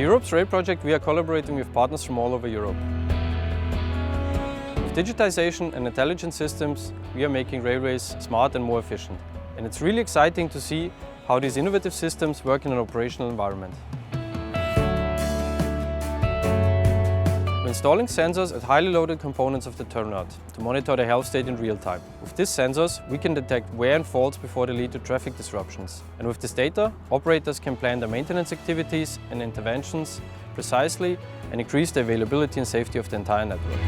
Europe's Rail project, we are collaborating with partners from all over Europe. With digitization and intelligent systems, we are making railways smart and more efficient. And it's really exciting to see how these innovative systems work in an operational environment. We're installing sensors at highly loaded components of the turnout to monitor the health state in real time. With these sensors, we can detect wear and faults before they lead to traffic disruptions. And with this data, operators can plan their maintenance activities and interventions precisely and increase the availability and safety of the entire network.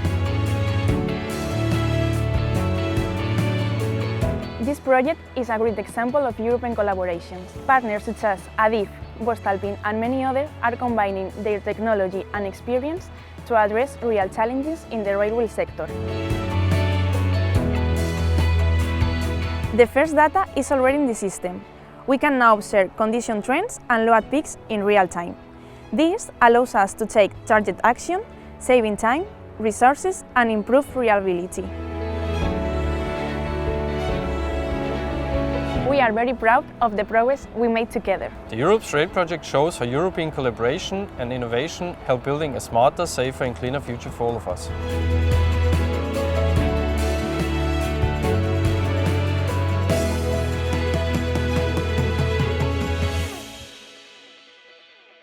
This project is a great example of European collaborations. Partners such as ADIF, voestalpine and many others are combining their technology and experience to address real challenges in the railway sector. The first data is already in the system. We can now observe condition trends and load peaks in real time. This allows us to take targeted action, saving time, resources and improve reliability. We are very proud of the progress we made together. The Europe's Rail project shows how European collaboration and innovation help building a smarter, safer and cleaner future for all of us.